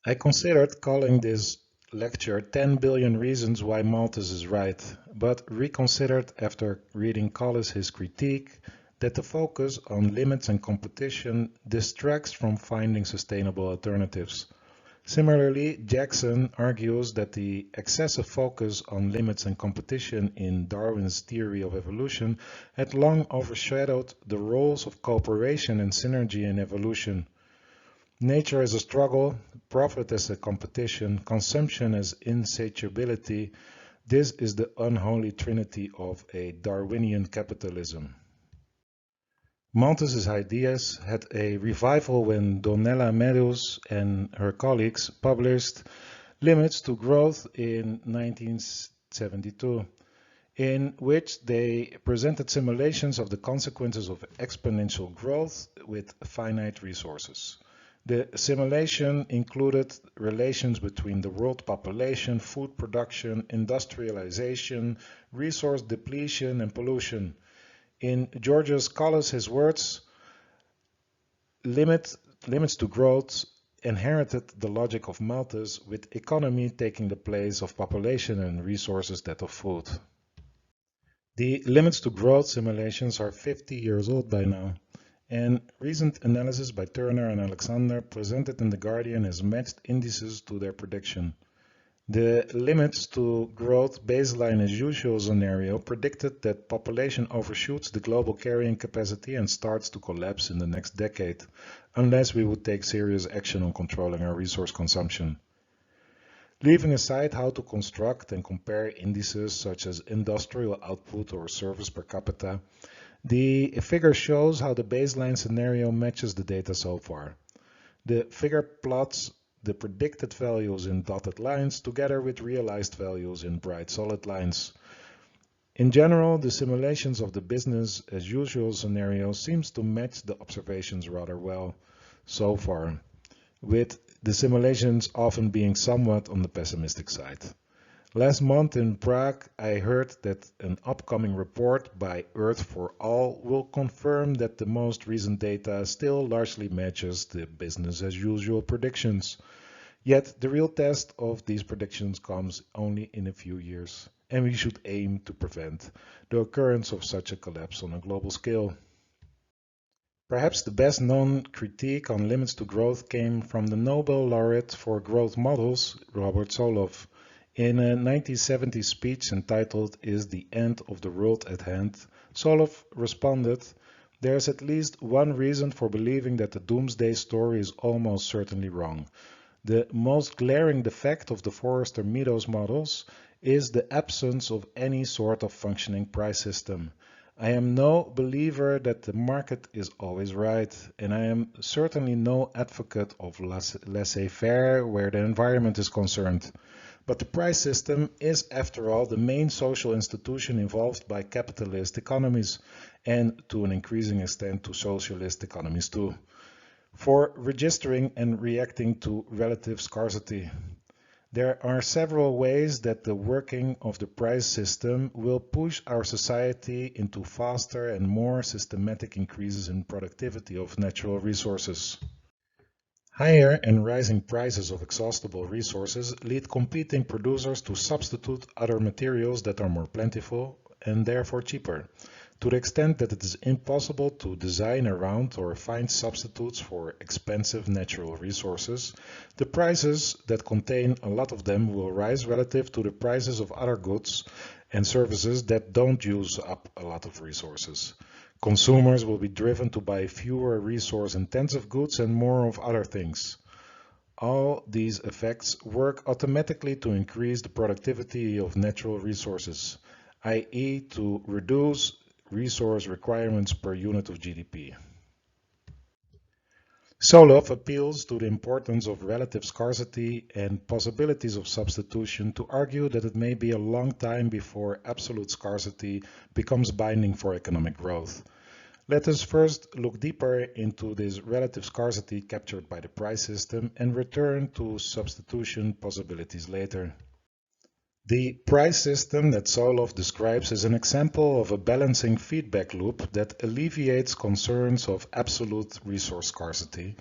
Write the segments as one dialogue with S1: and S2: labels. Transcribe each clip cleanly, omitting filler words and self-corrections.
S1: I considered calling this lecture 10 billion reasons why Malthus is right, but reconsidered after reading Collis' critique that the focus on limits and competition distracts from finding sustainable alternatives. Similarly, Jackson argues that the excessive focus on limits and competition in Darwin's theory of evolution had long overshadowed the roles of cooperation and synergy in evolution. Nature as a struggle, profit as a competition, consumption as insatiability, this is the unholy trinity of a Darwinian capitalism. Malthus's ideas had a revival when Donella Meadows and her colleagues published Limits to Growth in 1972, in which they presented simulations of the consequences of exponential growth with finite resources. The simulation included relations between the world population, food production, industrialization, resource depletion, and pollution. In Georgius Collis' words, limits to growth inherited the logic of Malthus, with economy taking the place of population and resources that of food. The limits to growth simulations are 50 years old by now, and recent analysis by Turner and Alexander presented in The Guardian has matched indices to their prediction. The limits to growth baseline as usual scenario predicted that population overshoots the global carrying capacity and starts to collapse in the next decade, unless we would take serious action on controlling our resource consumption. Leaving aside how to construct and compare indices such as industrial output or service per capita, the figure shows how the baseline scenario matches the data so far. The figure plots the predicted values in dotted lines together with realized values in bright solid lines. In general, the simulations of the business as usual scenario seems to match the observations rather well so far, with the simulations often being somewhat on the pessimistic side. Last month in Prague, I heard that an upcoming report by Earth for All will confirm that the most recent data still largely matches the business as usual predictions. Yet the real test of these predictions comes only in a few years, and we should aim to prevent the occurrence of such a collapse on a global scale. Perhaps the best known critique on limits to growth came from the Nobel laureate for growth models, Robert Solow. In a 1970 speech entitled Is the End of the World at Hand, Solow responded, "There is at least one reason for believing that the doomsday story is almost certainly wrong. The most glaring defect of the Forrester-Meadows models is the absence of any sort of functioning price system. I am no believer that the market is always right, and I am certainly no advocate of laissez-faire where the environment is concerned. But the price system is, after all, the main social institution involved by capitalist economies, and to an increasing extent to socialist economies too, for registering and reacting to relative scarcity. There are several ways that the working of the price system will push our society into faster and more systematic increases in productivity of natural resources. Higher and rising prices of exhaustible resources lead competing producers to substitute other materials that are more plentiful and therefore cheaper, to the extent that it is impossible to design around or find substitutes for expensive natural resources. The prices that contain a lot of them will rise relative to the prices of other goods and services that don't use up a lot of resources. Consumers will be driven to buy fewer resource-intensive goods and more of other things. All these effects work automatically to increase the productivity of natural resources, i.e. to reduce resource requirements per unit of GDP. Solow appeals to the importance of relative scarcity and possibilities of substitution to argue that it may be a long time before absolute scarcity becomes binding for economic growth. Let us first look deeper into this relative scarcity captured by the price system and return to substitution possibilities later. The price system that Solow describes is an example of a balancing feedback loop that alleviates concerns of absolute resource scarcity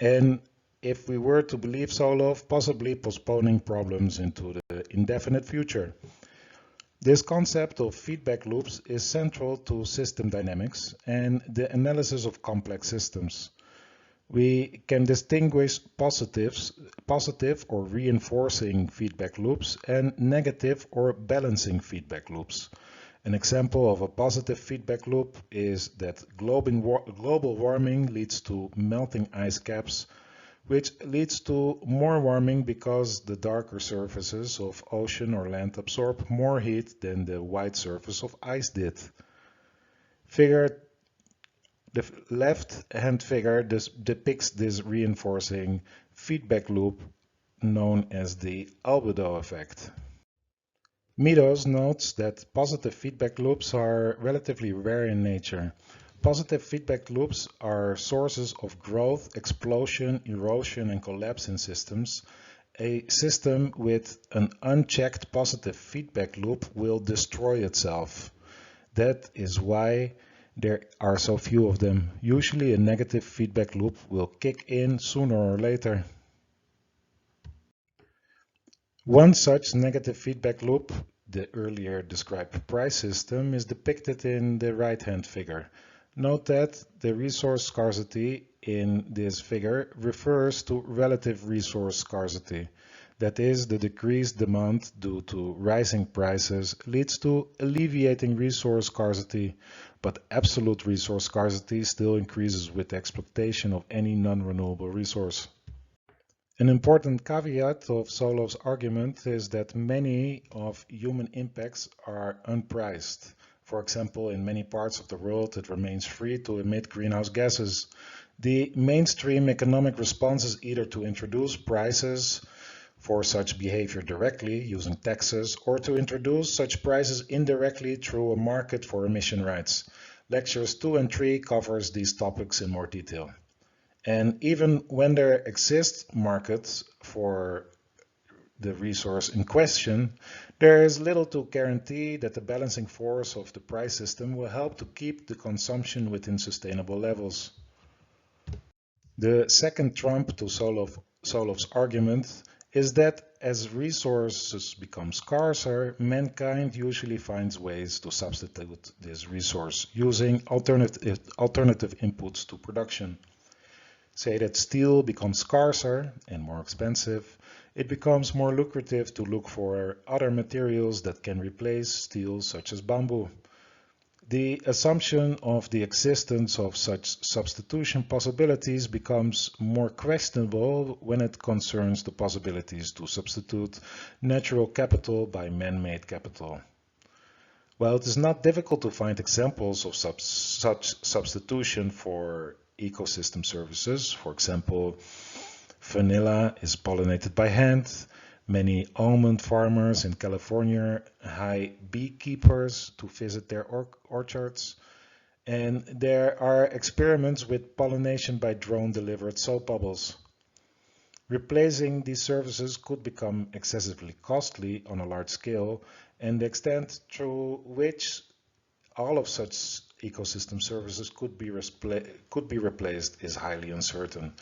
S1: and if we were to believe Solov's, possibly postponing problems into the indefinite future. This concept of feedback loops is central to system dynamics and the analysis of complex systems. We can distinguish positive or reinforcing feedback loops and negative or balancing feedback loops. An example of a positive feedback loop is that global warming leads to melting ice caps, which leads to more warming because the darker surfaces of ocean or land absorb more heat than the white surface of ice did. The left-hand figure depicts this reinforcing feedback loop known as the albedo effect. Meadows notes that positive feedback loops are relatively rare in nature. Positive feedback loops are sources of growth, explosion, erosion, and collapse in systems. A system with an unchecked positive feedback loop will destroy itself. That is why there are so few of them. Usually a negative feedback loop will kick in sooner or later. One such negative feedback loop, the earlier described price system, is depicted in the right-hand figure. Note that the resource scarcity in this figure refers to relative resource scarcity. That is, the decreased demand due to rising prices leads to alleviating resource scarcity, but absolute resource scarcity still increases with the exploitation of any non-renewable resource. An important caveat of Solov's argument is that many of human impacts are unpriced. For example, in many parts of the world it remains free to emit greenhouse gases. The mainstream economic response is either to introduce prices for such behavior directly using taxes or to introduce such prices indirectly through a market for emission rights. Lectures 2 and 3 covers these topics in more detail. And even when there exist markets for the resource in question, there is little to guarantee that the balancing force of the price system will help to keep the consumption within sustainable levels. The second trump to Solov's argument is that as resources become scarcer, mankind usually finds ways to substitute this resource using alternative inputs to production. Say that steel becomes scarcer and more expensive, it becomes more lucrative to look for other materials that can replace steel, such as bamboo. The assumption of the existence of such substitution possibilities becomes more questionable when it concerns the possibilities to substitute natural capital by man-made capital. While it is not difficult to find examples of such substitution for ecosystem services, for example, vanilla is pollinated by hand. Many almond farmers in California hire beekeepers to visit their orchards. And there are experiments with pollination by drone-delivered soap bubbles. Replacing these services could become excessively costly on a large scale, and the extent through which all of such ecosystem services could be replaced is highly uncertain.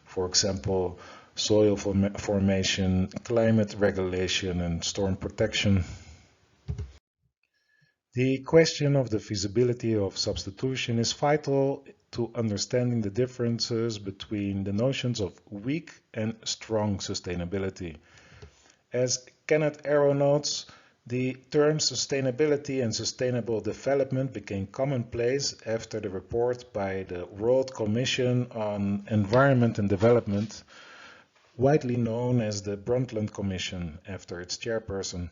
S1: For example, soil formation, climate regulation, and storm protection. The question of the feasibility of substitution is vital to understanding the differences between the notions of weak and strong sustainability. As Kenneth Arrow notes, the terms sustainability and sustainable development became commonplace after the report by the World Commission on Environment and Development, widely known as the Brundtland Commission after its chairperson.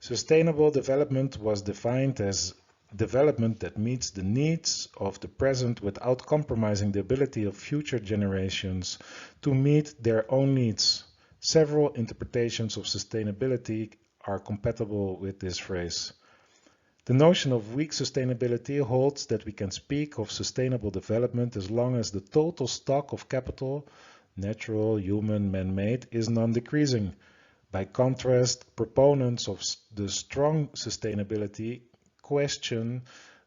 S1: Sustainable development was defined as development that meets the needs of the present without compromising the ability of future generations to meet their own needs. Several interpretations of sustainability are compatible with this phrase. The notion of weak sustainability holds that we can speak of sustainable development as long as the total stock of capital, natural, human, man-made, is non-decreasing. By contrast, proponents of the strong sustainability question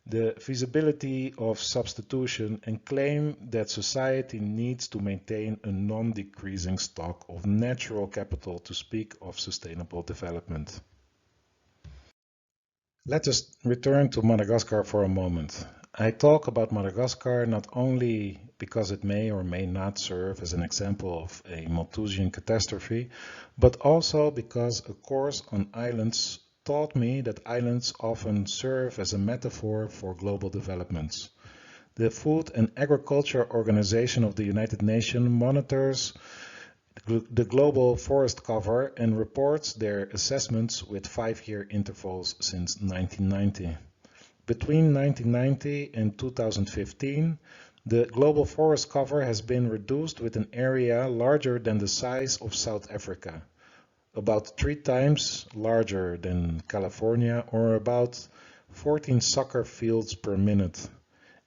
S1: the feasibility of substitution, and claim that society needs to maintain a non-decreasing stock of natural capital to speak of sustainable development. Let us return to Madagascar for a moment. I talk about Madagascar not only because it may or may not serve as an example of a Malthusian catastrophe, but also because a course on islands taught me that islands often serve as a metaphor for global developments. The Food and Agriculture Organization of the United Nations monitors the global forest cover and reports their assessments with 5-year intervals since 1990. Between 1990 and 2015, the global forest cover has been reduced with an area larger than the size of South Africa, about 3 times larger than California, or about 14 soccer fields per minute.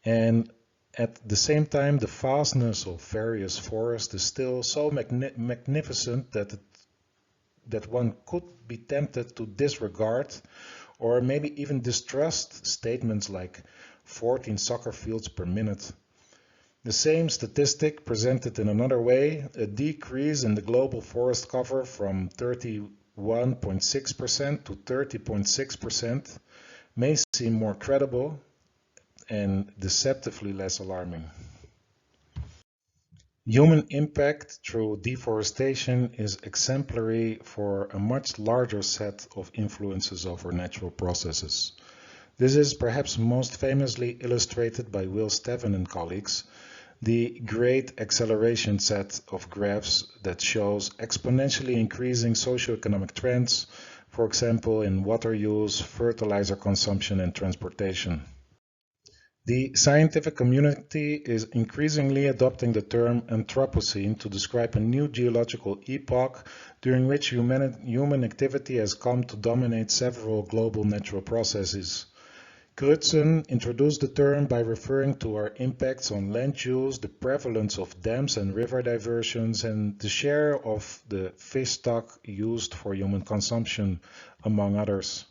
S1: And at the same time, the vastness of various forests is still so magnificent that one could be tempted to disregard or maybe even distrust statements like 14 soccer fields per minute. The same statistic presented in another way, a decrease in the global forest cover from 31.6% to 30.6%, may seem more credible and deceptively less alarming. Human impact through deforestation is exemplary for a much larger set of influences over natural processes. This is perhaps most famously illustrated by Will Steven and colleagues, the great acceleration set of graphs that shows exponentially increasing socioeconomic trends, for example in water use, fertilizer consumption, and transportation. The scientific community is increasingly adopting the term Anthropocene to describe a new geological epoch during which human activity has come to dominate several global natural processes. Crutzen introduced the term by referring to our impacts on land use, the prevalence of dams and river diversions, and the share of the fish stock used for human consumption, among others.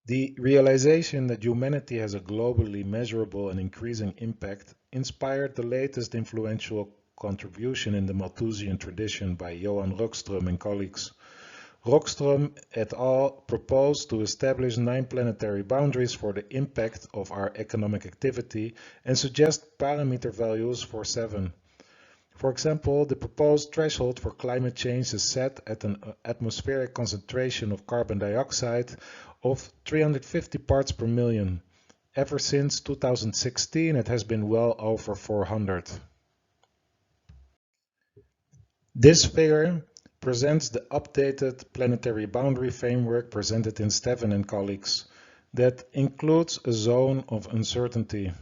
S1: The realization that humanity has a globally measurable and increasing impact inspired the latest influential contribution in the Malthusian tradition by Johan Rockström and colleagues. Rockström et al. Proposed to establish 9 planetary boundaries for the impact of our economic activity and suggest parameter values for 7. For example, the proposed threshold for climate change is set at an atmospheric concentration of carbon dioxide of 350 parts per million. Ever since 2016, it has been well over 400. This figure presents the updated planetary boundary framework presented in Steven and colleagues that includes a zone of uncertainty.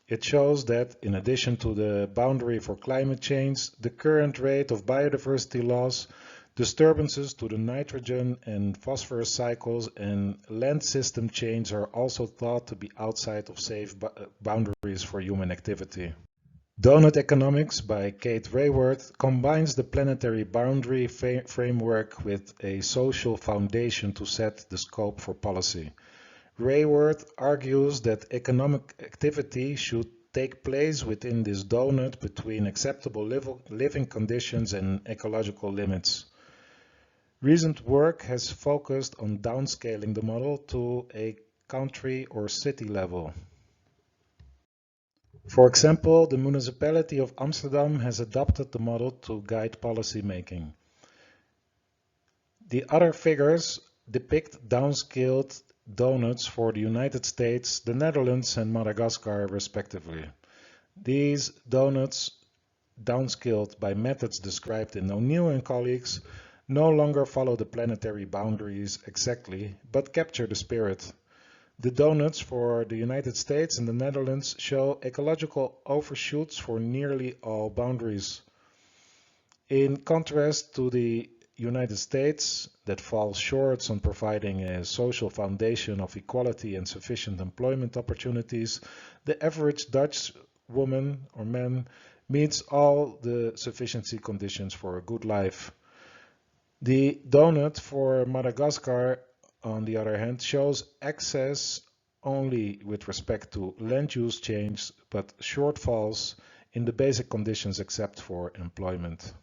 S1: It shows that, in addition to the boundary for climate change, the current rate of biodiversity loss, disturbances to the nitrogen and phosphorus cycles, and land system change are also thought to be outside of safe boundaries for human activity. Donut Economics by Kate Raworth combines the planetary boundary framework with a social foundation to set the scope for policy. Raworth argues that economic activity should take place within this donut between acceptable living conditions and ecological limits. Recent work has focused on downscaling the model to a country or city level. For example, the municipality of Amsterdam has adopted the model to guide policy making. The other figures depict downscaled donuts for the United States, the Netherlands, and Madagascar, respectively. These donuts, downscaled by methods described in O'Neill and colleagues, no longer follow the planetary boundaries exactly, but capture the spirit. The donuts for the United States and the Netherlands show ecological overshoots for nearly all boundaries. In contrast to the United States, that falls short on providing a social foundation of equality and sufficient employment opportunities, the average Dutch woman or man meets all the sufficiency conditions for a good life. The donut for Madagascar, on the other hand, shows excess only with respect to land use change, but shortfalls in the basic conditions except for employment.